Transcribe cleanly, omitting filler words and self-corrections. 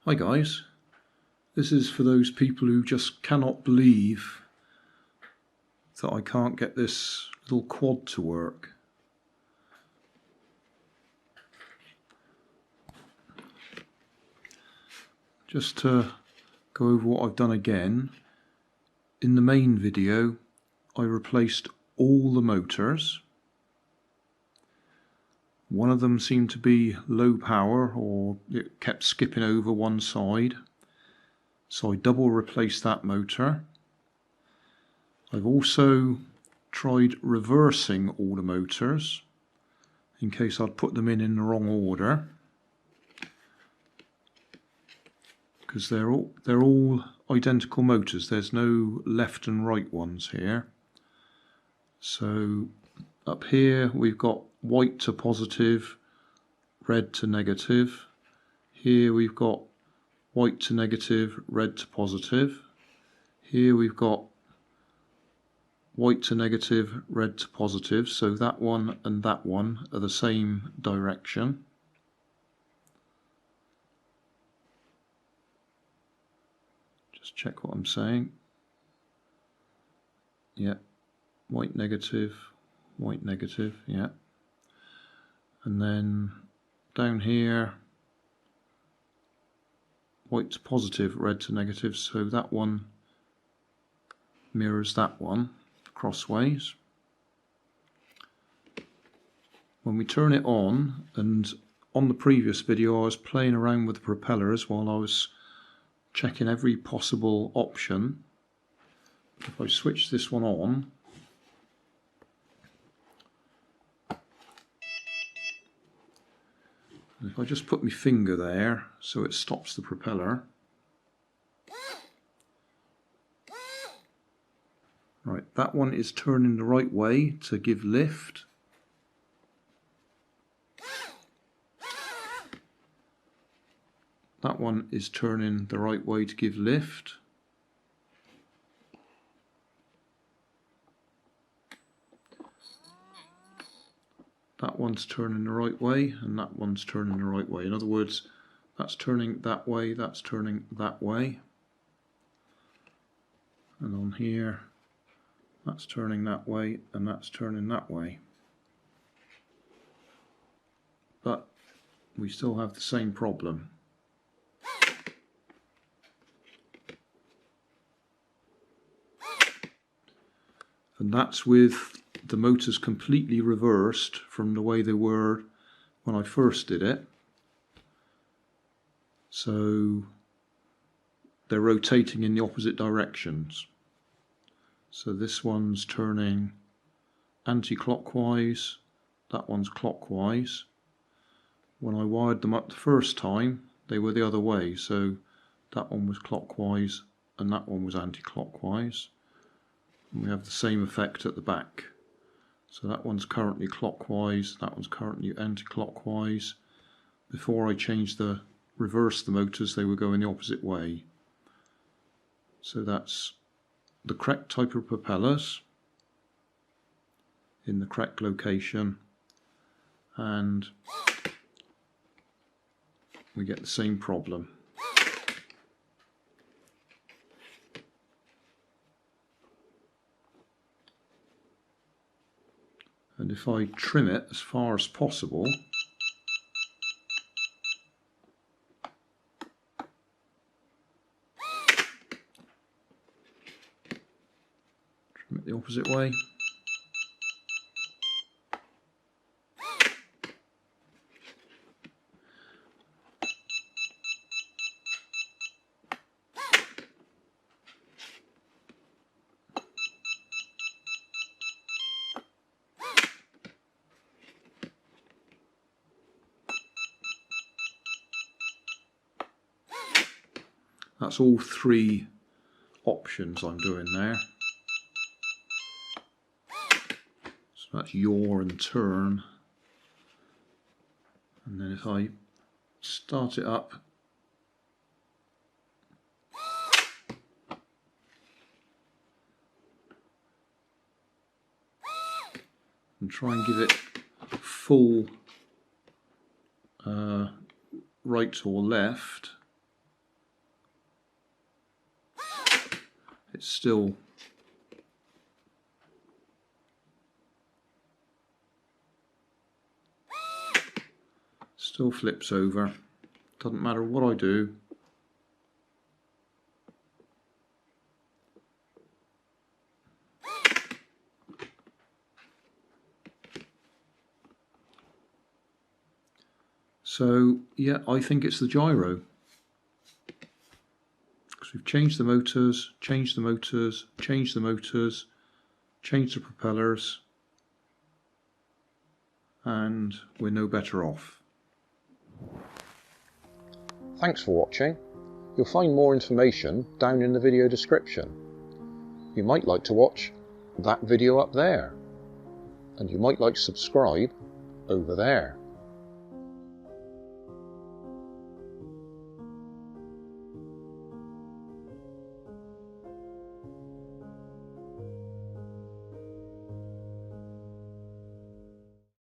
Hi guys, this is for those people who just cannot believe that I can't get this little quad to work. Just to go over what I've done again, in the main video I replaced all the motors. One of them seemed to be low power, or it kept skipping over one side, so I double replaced that motor. I've also tried reversing all the motors in case I'd put them in the wrong order, because they're all identical motors. There's no left and right ones here. So up here we've got white to positive, red to negative. Here we've got white to negative, red to positive. Here we've got white to negative, red to positive. So that one and that one are the same direction. Just check what I'm saying. Yeah, white negative, yeah. And then down here, white to positive, red to negative, so that one mirrors that one crossways. When we turn it on, and on the previous video I was playing around with the propellers while I was checking every possible option. If I switch this one on, if I just put my finger there so it stops the propeller. Right, that one is turning the right way to give lift. That one is turning the right way to give lift. That one's turning the right way, and that one's turning the right way. In other words, that's turning that way, that's turning that way. And on here, that's turning that way, and that's turning that way. But we still have the same problem. And that's with the motors completely reversed from the way they were when I first did it. So they're rotating in the opposite directions. So this one's turning anti-clockwise, that one's clockwise. When I wired them up the first time, they were the other way, so that one was clockwise and that one was anti-clockwise. And we have the same effect at the back. So that one's currently clockwise, that one's currently anti-clockwise. Before I reversed the motors, they were going the opposite way. So that's the correct type of propellers in the correct location, and we get the same problem. And if I trim it as far as possible, trim it the opposite way, that's all three options I'm doing there. So that's yaw and turn. And then if I start it up, and try and give it full right or left, it's still flips over. Doesn't matter what I do. So yeah, I think it's the gyro. Because we've changed the motors, changed the motors, changed the motors, changed the propellers, and we're no better off. Thanks for watching. You'll find more information down in the video description. You might like to watch that video up there, and you might like to subscribe over there.